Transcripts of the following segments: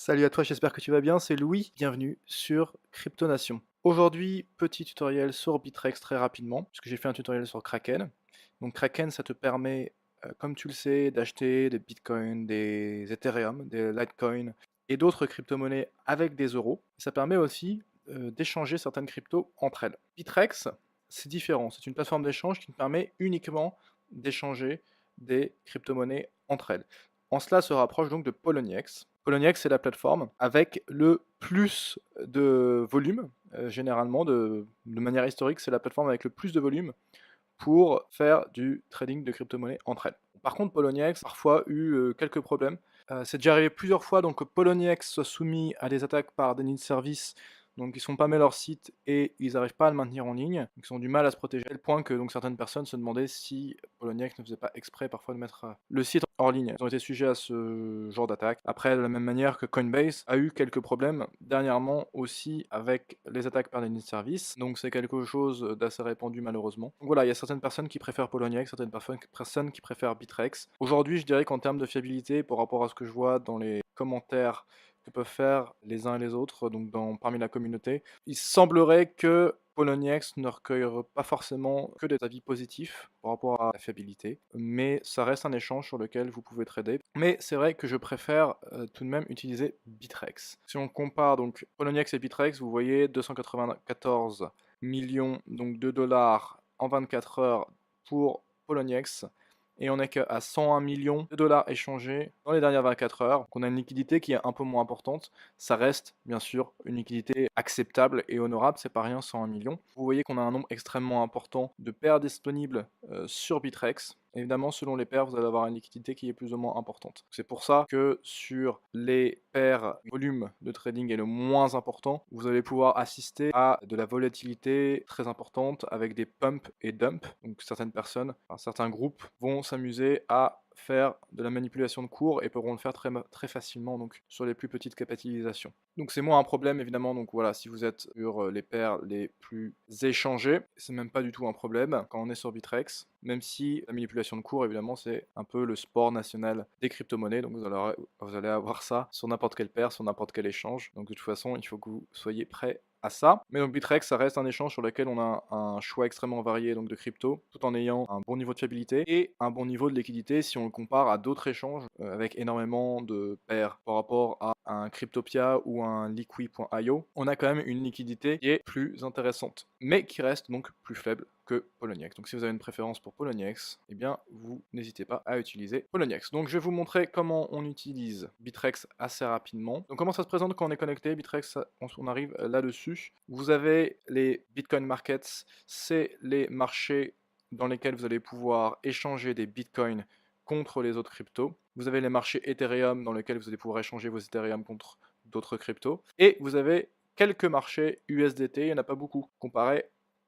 Salut à toi, j'espère que tu vas bien, c'est Louis, bienvenue sur Cryptonation. Aujourd'hui, petit tutoriel sur Bittrex très rapidement, puisque j'ai fait un tutoriel sur Kraken. Donc Kraken, ça te permet, comme tu le sais, d'acheter des Bitcoins, des Ethereum, des Litecoin et d'autres crypto-monnaies avec des euros. Ça permet aussi d'échanger certaines cryptos entre elles. Bittrex, c'est différent, c'est une plateforme d'échange qui te permet uniquement d'échanger des crypto-monnaies entre elles. En cela se rapproche donc de Poloniex. Poloniex, c'est la plateforme avec le plus de volume, généralement, de manière historique, c'est la plateforme avec le plus de volume pour faire du trading de crypto-monnaies entre elles. Par contre, Poloniex a parfois eu quelques problèmes. C'est déjà arrivé plusieurs fois donc, que Poloniex soit soumis à des attaques par des nids de service, donc ils sont pas mis leur site et ils n'arrivent pas à le maintenir en ligne, donc ils ont du mal à se protéger, à tel point que donc, certaines personnes se demandaient si Poloniex ne faisait pas exprès parfois de mettre le site hors ligne. Ils ont été sujets à ce genre d'attaque. Après, de la même manière que Coinbase a eu quelques problèmes dernièrement aussi avec les attaques par les nids de service, donc c'est quelque chose d'assez répandu malheureusement. Donc voilà, il y a certaines personnes qui préfèrent Poloniex, certaines personnes qui préfèrent Bittrex. Aujourd'hui, je dirais qu'en termes de fiabilité, par rapport à ce que je vois dans les commentaires que peuvent faire les uns et les autres, donc parmi la communauté, il semblerait que Poloniex ne recueille pas forcément que des avis positifs par rapport à la fiabilité, mais ça reste un échange sur lequel vous pouvez trader. Mais c'est vrai que je préfère tout de même utiliser Bittrex. Si on compare donc Poloniex et Bittrex, vous voyez 294 millions donc de dollars en 24 heures pour Poloniex, et on n'est qu'à 101 millions de dollars échangés dans les dernières 24 heures. Donc on a une liquidité qui est un peu moins importante. Ça reste bien sûr une liquidité acceptable et honorable, c'est pas rien 101 millions. Vous voyez qu'on a un nombre extrêmement important de paires disponibles sur Bittrex. Évidemment, selon les paires, vous allez avoir une liquidité qui est plus ou moins importante. C'est pour ça que sur les paires, le volume de trading est le moins important. Vous allez pouvoir assister à de la volatilité très importante avec des pumps et dumps. Donc certaines personnes, enfin, certains groupes vont s'amuser à faire de la manipulation de cours et pourront le faire très facilement donc sur les plus petites capitalisations. Donc c'est moins un problème évidemment, donc voilà, si vous êtes sur les paires les plus échangées, c'est même pas du tout un problème quand on est sur Bittrex, même si la manipulation de cours évidemment c'est un peu le sport national des crypto-monnaies, donc vous allez avoir ça sur n'importe quelle paire, sur n'importe quel échange, donc de toute façon il faut que vous soyez prêt à ça. Mais donc Bittrex, ça reste un échange sur lequel on a un choix extrêmement varié donc de crypto, tout en ayant un bon niveau de fiabilité et un bon niveau de liquidité si on le compare à d'autres échanges avec énormément de paires par rapport à un Cryptopia ou un Liqui.io. On a quand même une liquidité qui est plus intéressante, mais qui reste donc plus faible que Poloniex. Donc si vous avez une préférence pour Poloniex, eh bien vous n'hésitez pas à utiliser Poloniex. Donc je vais vous montrer comment on utilise Bittrex assez rapidement. Donc comment ça se présente quand on est connecté Bittrex, on arrive là-dessus. Vous avez les Bitcoin Markets, c'est les marchés dans lesquels vous allez pouvoir échanger des bitcoins contre les autres cryptos. Vous avez les marchés Ethereum dans lesquels vous allez pouvoir échanger vos Ethereum contre d'autres cryptos. Et vous avez quelques marchés USDT, il n'y en a pas beaucoup, comparé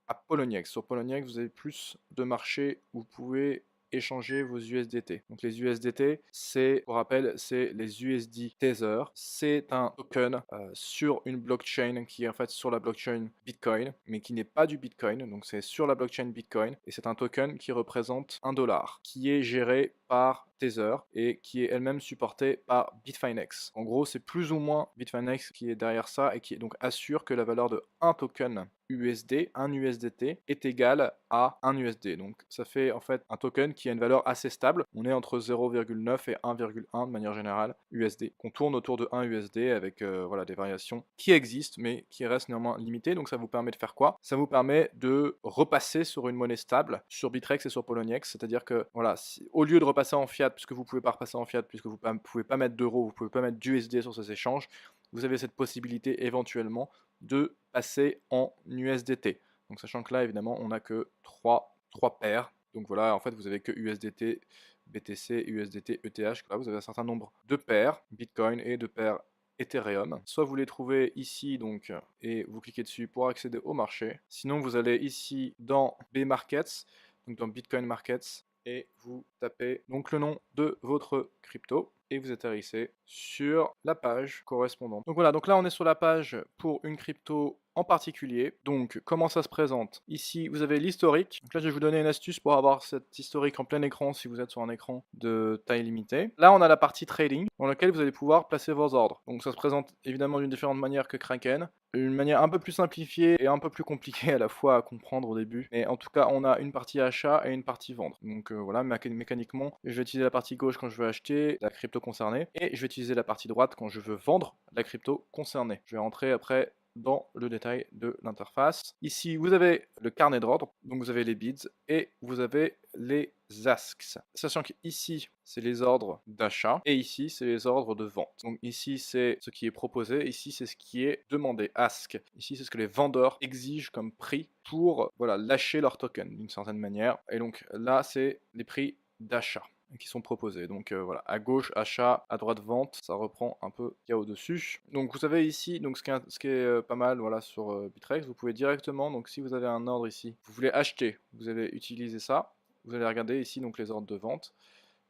à Poloniex. Sur Poloniex, vous avez plus de marchés où vous pouvez échanger vos USDT. Donc les USDT, c'est, pour rappel, c'est les USD Tether. C'est un token sur une blockchain qui est en fait sur la blockchain Bitcoin, mais qui n'est pas du Bitcoin. Donc c'est sur la blockchain Bitcoin et c'est un token qui représente $1, qui est géré par Tether et qui est elle-même supportée par Bitfinex. En gros, c'est plus ou moins Bitfinex qui est derrière ça et qui donc assure que la valeur de un token USD, un USDT, est égal à un USD. Donc ça fait en fait un token qui a une valeur assez stable. On est entre 0,9 et 1,1 de manière générale USD. On tourne autour de 1 USD avec voilà, des variations qui existent mais qui restent néanmoins limitées. Donc ça vous permet de faire quoi? Ça vous permet de repasser sur une monnaie stable, sur Bittrex et sur Poloniex. C'est-à-dire que voilà, au lieu de repasser en fiat, puisque vous ne pouvez pas repasser en fiat, puisque vous ne pouvez pas mettre d'euros, vous ne pouvez pas mettre d'USD sur ces échanges, vous avez cette possibilité éventuellement de passer en USDT. Donc sachant que là, évidemment, on n'a que 3 paires. Donc voilà, en fait, vous avez que USDT, BTC, USDT, ETH. Là, vous avez un certain nombre de paires Bitcoin et de paires Ethereum. Soit vous les trouvez ici donc et vous cliquez dessus pour accéder au marché. Sinon, vous allez ici dans B-Markets, donc dans Bitcoin Markets, et vous tapez donc le nom de votre crypto et vous atterrissez sur la page correspondante. Donc voilà, donc là on est sur la page pour une crypto en particulier. Donc comment ça se présente? Ici vous avez l'historique. Donc là je vais vous donner une astuce pour avoir cet historique en plein écran si vous êtes sur un écran de taille limitée. Là on a la partie trading dans laquelle vous allez pouvoir placer vos ordres. Donc ça se présente évidemment d'une différente manière que Kraken. Une manière un peu plus simplifiée et un peu plus compliquée à la fois à comprendre au début. Mais en tout cas, on a une partie achat et une partie vendre. Donc voilà, mécaniquement, je vais utiliser la partie gauche quand je veux acheter la crypto concernée et je vais utiliser la partie droite quand je veux vendre la crypto concernée. Je vais rentrer après dans le détail de l'interface. Ici, vous avez le carnet d'ordre, donc vous avez les bids et vous avez les asks. Sachant qu'ici, c'est les ordres d'achat et ici, c'est les ordres de vente. Donc ici, c'est ce qui est proposé, ici, c'est ce qui est demandé, ask. Ici, c'est ce que les vendeurs exigent comme prix pour voilà, lâcher leur token d'une certaine manière. Et donc là, c'est les prix d'achat qui sont proposés. Donc voilà, à gauche achat, à droite vente, ça reprend un peu qu'il y a au-dessus. Donc vous avez ici, donc ce qui est pas mal voilà, sur Bittrex, vous pouvez directement, donc si vous avez un ordre ici, vous voulez acheter, vous allez utiliser ça, vous allez regarder ici donc les ordres de vente,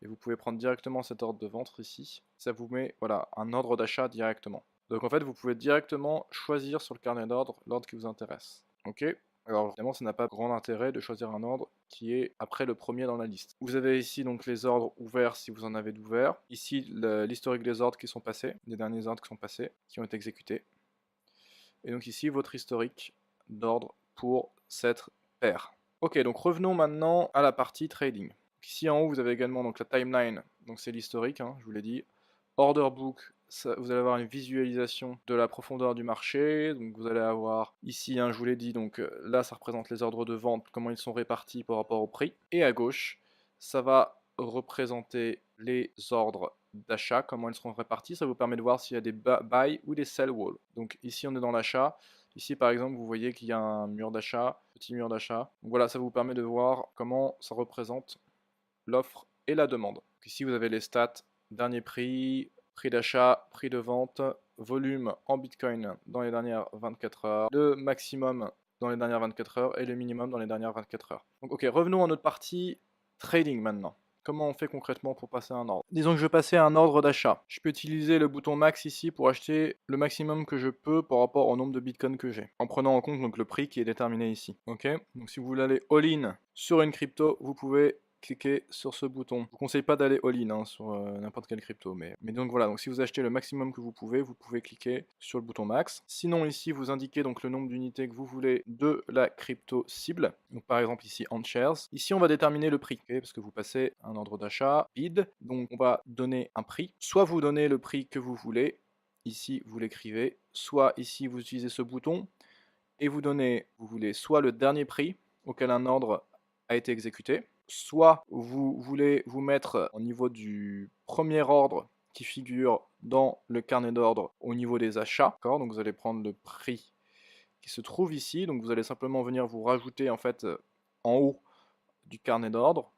et vous pouvez prendre directement cet ordre de vente ici, ça vous met voilà, un ordre d'achat directement. Donc en fait, vous pouvez directement choisir sur le carnet d'ordre l'ordre qui vous intéresse. Ok. Alors évidemment, ça n'a pas grand intérêt de choisir un ordre qui est après le premier dans la liste. Vous avez ici donc les ordres ouverts si vous en avez d'ouverts. Ici, l'historique des ordres qui sont passés, les derniers ordres qui sont passés, qui ont été exécutés. Et donc ici, votre historique d'ordre pour cette paire. Ok, donc revenons maintenant à la partie trading. Donc ici en haut, vous avez également donc la timeline, donc c'est l'historique, hein, je vous l'ai dit. Order book, ça, vous allez avoir une visualisation de la profondeur du marché. Donc vous allez avoir ici, hein, je vous l'ai dit, donc là ça représente les ordres de vente, comment ils sont répartis par rapport au prix. Et à gauche, ça va représenter les ordres d'achat, comment ils seront répartis. Ça vous permet de voir s'il y a des buy ou des sell wall. Donc ici on est dans l'achat. Ici par exemple vous voyez qu'il y a un mur d'achat, petit mur d'achat. Donc voilà, ça vous permet de voir comment ça représente l'offre et la demande. Donc ici vous avez les stats, dernier prix, prix d'achat, prix de vente, volume en Bitcoin dans les dernières 24 heures, le maximum dans les dernières 24 heures et le minimum dans les dernières 24 heures. Donc ok, revenons à notre partie trading maintenant. Comment on fait concrètement pour passer un ordre? Disons que je veux passer un ordre d'achat. Je peux utiliser le bouton max ici pour acheter le maximum que je peux par rapport au nombre de bitcoins que j'ai, en prenant en compte donc le prix qui est déterminé ici. Ok. Donc si vous voulez aller all-in sur une crypto, vous pouvez cliquez sur ce bouton. Je vous conseille pas d'aller all-in hein, sur n'importe quelle crypto, mais donc voilà, donc si vous achetez le maximum que vous pouvez cliquer sur le bouton max. Sinon ici vous indiquez donc le nombre d'unités que vous voulez de la crypto cible. Donc par exemple ici on shares. Ici on va déterminer le prix, okay, parce que vous passez un ordre d'achat, bid, donc on va donner un prix. Soit vous donnez le prix que vous voulez, ici vous l'écrivez, soit ici vous utilisez ce bouton et vous donnez, vous voulez soit le dernier prix auquel un ordre a été exécuté, soit vous voulez vous mettre au niveau du premier ordre qui figure dans le carnet d'ordre au niveau des achats. Donc vous allez prendre le prix qui se trouve ici. Donc vous allez simplement venir vous rajouter en fait en haut du carnet d'ordre.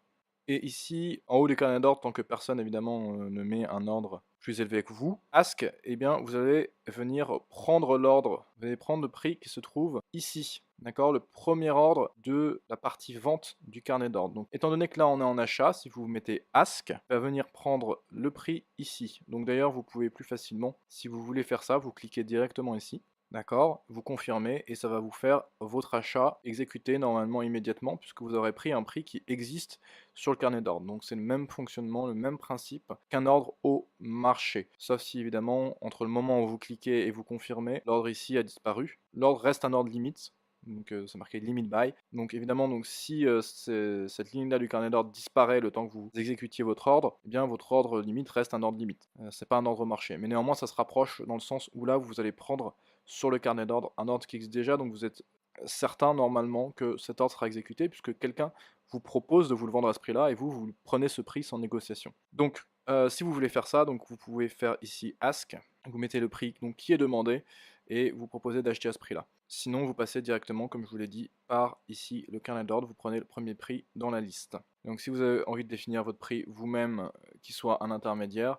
Et ici, en haut du carnet d'ordre, tant que personne évidemment ne met un ordre plus élevé que vous, ask, eh bien vous allez venir prendre l'ordre, vous allez prendre le prix qui se trouve ici, d'accord, le premier ordre de la partie vente du carnet d'ordre. Donc étant donné que là on est en achat, si vous mettez ask, il va venir prendre le prix ici. Donc d'ailleurs vous pouvez plus facilement, si vous voulez faire ça, vous cliquez directement ici. D'accord, vous confirmez et ça va vous faire votre achat exécuté normalement immédiatement puisque vous aurez pris un prix qui existe sur le carnet d'ordre. Donc c'est le même fonctionnement, le même principe qu'un ordre au marché. Sauf si évidemment entre le moment où vous cliquez et vous confirmez, l'ordre ici a disparu. L'ordre reste un ordre limite. Donc c'est marqué limit buy. Donc évidemment donc si cette ligne là du carnet d'ordre disparaît le temps que vous exécutiez votre ordre, eh bien votre ordre limite reste un ordre limite. C'est pas un ordre marché. Mais néanmoins ça se rapproche dans le sens où là vous allez prendre sur le carnet d'ordre un ordre qui existe déjà, donc vous êtes certain normalement que cet ordre sera exécuté puisque quelqu'un vous propose de vous le vendre à ce prix là et vous prenez ce prix sans négociation. Donc si vous voulez faire ça, donc vous pouvez faire ici ask, vous mettez le prix donc, qui est demandé et vous proposez d'acheter à ce prix là. Sinon vous passez directement, comme je vous l'ai dit, par ici le carnet d'ordre, vous prenez le premier prix dans la liste. Donc si vous avez envie de définir votre prix vous-même, qui soit un intermédiaire,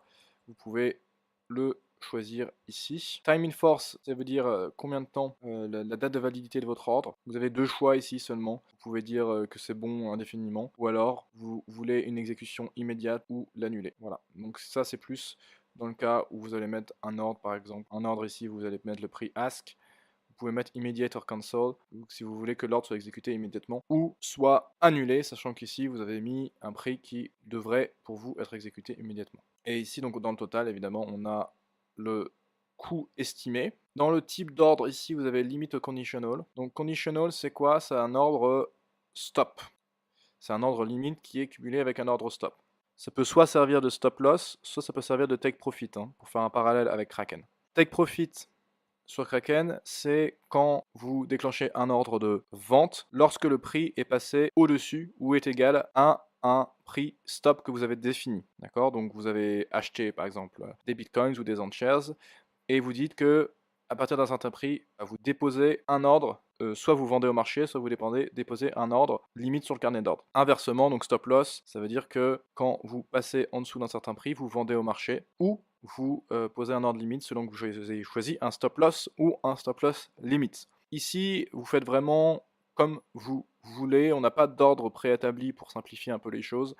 vous pouvez le choisir ici. Time in force, ça veut dire combien de temps, la date de validité de votre ordre. Vous avez deux choix ici seulement. Vous pouvez dire que c'est bon indéfiniment, ou alors vous voulez une exécution immédiate ou l'annuler. Voilà, donc ça c'est plus Dans le cas où vous allez mettre un ordre, par exemple, un ordre ici, vous allez mettre le prix ask. Vous pouvez mettre immediate or cancel, si vous voulez que l'ordre soit exécuté immédiatement, ou soit annulé, sachant qu'ici vous avez mis un prix qui devrait pour vous être exécuté immédiatement. Et ici, donc dans le total, évidemment, on a le coût estimé. Dans le type d'ordre, ici, vous avez limit conditional. Donc conditional, c'est quoi? C'est un ordre stop. C'est un ordre limite qui est cumulé avec un ordre stop. Ça peut soit servir de stop loss, soit ça peut servir de take profit, pour faire un parallèle avec Kraken. Take profit, sur Kraken, c'est quand vous déclenchez un ordre de vente lorsque le prix est passé au-dessus ou est égal à un prix stop que vous avez défini. D'accord? Donc vous avez acheté par exemple des bitcoins ou des shares et vous dites que à partir d'un certain prix, vous déposez un ordre, soit vous vendez au marché, soit vous déposez un ordre limite sur le carnet d'ordre. Inversement, donc stop loss, ça veut dire que quand vous passez en dessous d'un certain prix, vous vendez au marché ou vous posez un ordre limite selon que vous avez choisi un stop loss ou un stop loss limite. Ici, vous faites vraiment comme vous voulez, on n'a pas d'ordre préétabli pour simplifier un peu les choses.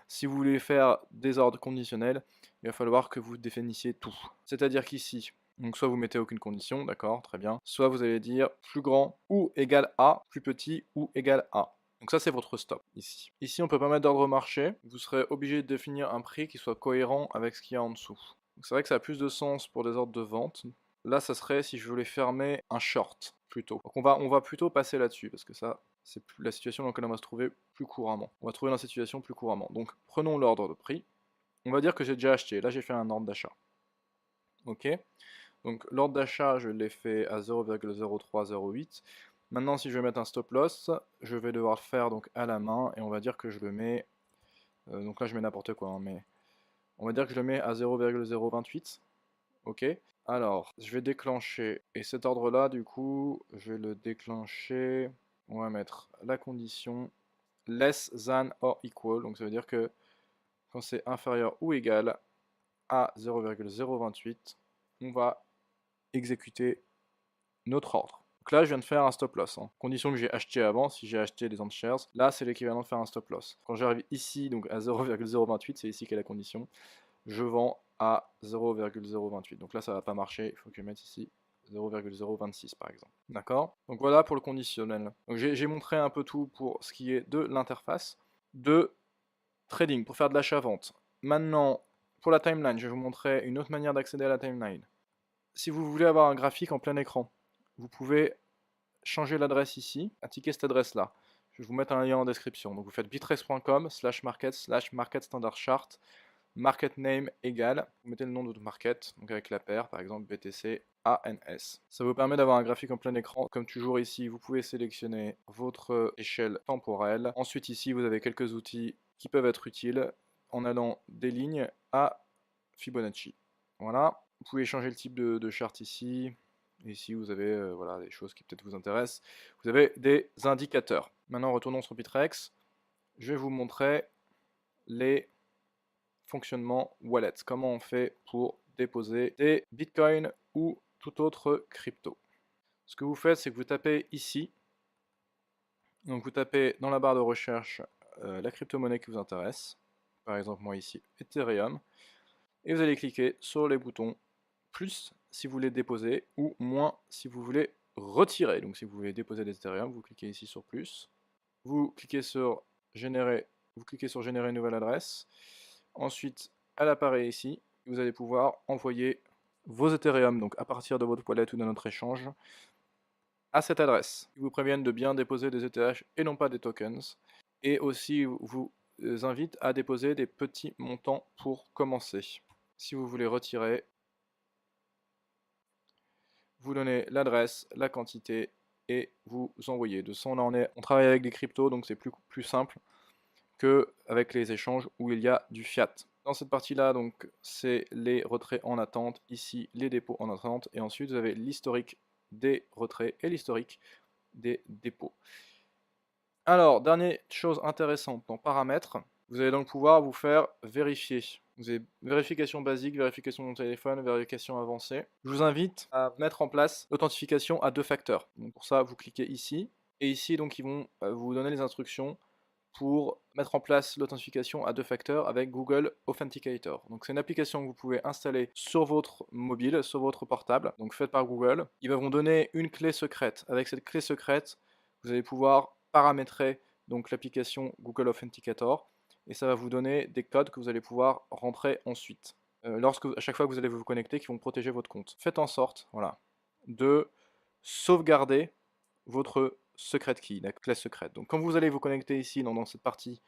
Si vous voulez faire des ordres conditionnels, il va falloir que vous définissiez tout. C'est-à-dire qu'ici, donc soit vous mettez aucune condition, d'accord, très bien. Soit vous allez dire plus grand ou égal à, plus petit ou égal à. Donc ça c'est votre stop ici. Ici on peut pas mettre d'ordre marché, vous serez obligé de définir un prix qui soit cohérent avec ce qu'il y a en dessous. Donc c'est vrai que ça a plus de sens pour des ordres de vente. Là ça serait si je voulais fermer un short plutôt. Donc on va plutôt passer là-dessus parce que ça c'est la situation dans laquelle on va se trouver plus couramment. On va trouver dans cette situation plus couramment. Donc prenons l'ordre de prix. On va dire que j'ai déjà acheté. Là j'ai fait un ordre d'achat. Ok. Donc l'ordre d'achat, je l'ai fait à 0,0308. Maintenant, si je vais mettre un stop loss, je vais devoir le faire donc à la main et on va dire que je le mets. Donc là, je mets n'importe quoi, mais on va dire que je le mets à 0,028. Ok. Alors, je vais déclencher et cet ordre-là, du coup, je vais le déclencher. On va mettre la condition less than or equal. Donc ça veut dire que quand c'est inférieur ou égal à 0,028, on va exécuter notre ordre. Donc là, je viens de faire un stop loss. Condition que j'ai acheté avant, si j'ai acheté des shares, là, c'est l'équivalent de faire un stop loss. Quand j'arrive ici, donc à 0,028, c'est ici qu'est la condition, je vends à 0,028. Donc là, ça va pas marcher, il faut que je mette ici 0,026 par exemple. D'accord? Donc voilà pour le conditionnel. Donc j'ai montré un peu tout pour ce qui est de l'interface de trading, pour faire de l'achat-vente. Maintenant, pour la timeline, je vais vous montrer une autre manière d'accéder à la timeline. Si vous voulez avoir un graphique en plein écran, vous pouvez changer l'adresse ici, indiquer cette adresse-là. Je vais vous mettre un lien en description. Donc vous faites bittrex.com/market standard chart, market name égale, vous mettez le nom de votre market, donc avec la paire, par exemple BTC ANS. Ça vous permet d'avoir un graphique en plein écran. Comme toujours ici, vous pouvez sélectionner votre échelle temporelle. Ensuite ici, vous avez quelques outils qui peuvent être utiles en allant des lignes à Fibonacci. Voilà. Vous pouvez changer le type de charte ici. Ici, vous avez voilà, des choses qui peut-être vous intéressent. Vous avez des indicateurs. Maintenant, retournons sur Bittrex. Je vais vous montrer les fonctionnements wallet. Comment on fait pour déposer des bitcoins ou tout autre crypto. Ce que vous faites, c'est que vous tapez ici. Donc, vous tapez dans la barre de recherche la crypto-monnaie qui vous intéresse. Par exemple, moi ici, Ethereum. Et vous allez cliquer sur les boutons plus si vous voulez déposer ou moins si vous voulez retirer. Donc si vous voulez déposer des Ethereum, vous cliquez ici sur plus. Vous cliquez sur générer, une nouvelle adresse. Ensuite, elle apparaît ici. Vous allez pouvoir envoyer vos Ethereum, donc à partir de votre wallet ou de notre échange, à cette adresse. Ils vous préviennent de bien déposer des ETH et non pas des tokens. Et aussi vous invite à déposer des petits montants pour commencer. Si vous voulez retirer, vous donnez l'adresse, la quantité et vous envoyez. De ça, on travaille avec des cryptos, donc c'est plus simple qu'avec les échanges où il y a du fiat. Dans cette partie-là, donc c'est les retraits en attente, ici les dépôts en attente, et ensuite vous avez l'historique des retraits et l'historique des dépôts. Alors, dernière chose intéressante dans paramètres, vous allez donc pouvoir vous faire vérifier. Vous avez vérification basique, vérification de téléphone, vérification avancée. Je vous invite à mettre en place l'authentification à 2 facteurs. Donc pour ça, vous cliquez ici. Et ici, donc, ils vont vous donner les instructions pour mettre en place l'authentification à 2 facteurs avec Google Authenticator. Donc c'est une application que vous pouvez installer sur votre mobile, sur votre portable, donc faite par Google. Ils vont vous donner une clé secrète. Avec cette clé secrète, vous allez pouvoir paramétrer donc l'application Google Authenticator et ça va vous donner des codes que vous allez pouvoir rentrer ensuite. À chaque fois que vous allez vous connecter, qui vont protéger votre compte. Faites en sorte, voilà, de sauvegarder votre secret key, la clé secrète. Donc quand vous allez vous connecter ici dans cette partie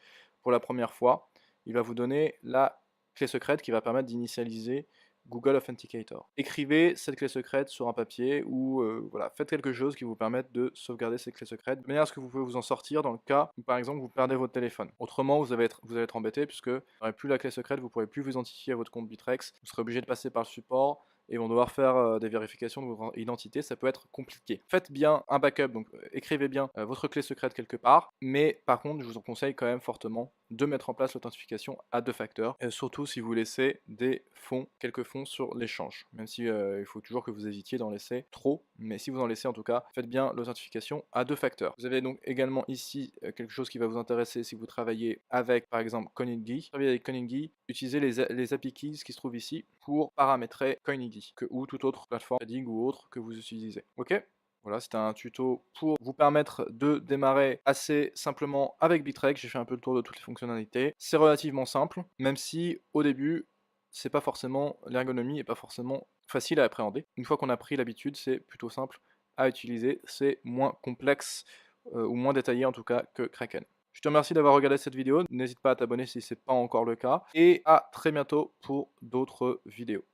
pour la première fois, il va vous donner la clé secrète qui va permettre d'initialiser Google Authenticator. Écrivez cette clé secrète sur un papier ou voilà, faites quelque chose qui vous permette de sauvegarder cette clé secrète de manière à ce que vous pouvez vous en sortir dans le cas où par exemple vous perdez votre téléphone. Autrement, vous allez être embêté puisque vous n'aurez plus la clé secrète, vous ne pourrez plus vous identifier à votre compte Bittrex, vous serez obligé de passer par le support et vont devoir faire des vérifications de votre identité, ça peut être compliqué. Faites bien un backup, donc écrivez bien votre clé secrète quelque part, mais par contre, je vous en conseille quand même fortement de mettre en place l'authentification à 2 facteurs, surtout si vous laissez des fonds, quelques fonds sur l'échange, même si il faut toujours que vous évitiez d'en laisser trop, mais si vous en laissez en tout cas, faites bien l'authentification à 2 facteurs. Vous avez donc également ici quelque chose qui va vous intéresser si vous travaillez avec par exemple CoinIngy. Travaillez avec CoinIngy, utilisez les API keys qui se trouvent ici pour paramétrer CoinIngy ou toute autre plateforme trading ou autre que vous utilisez. Ok? Voilà, c'était un tuto pour vous permettre de démarrer assez simplement avec Bittrex. J'ai fait un peu le tour de toutes les fonctionnalités. C'est relativement simple, même si au début, c'est pas forcément l'ergonomie est pas forcément facile à appréhender. Une fois qu'on a pris l'habitude, c'est plutôt simple à utiliser. C'est moins complexe ou moins détaillé en tout cas que Kraken. Je te remercie d'avoir regardé cette vidéo. N'hésite pas à t'abonner si ce n'est pas encore le cas. Et à très bientôt pour d'autres vidéos.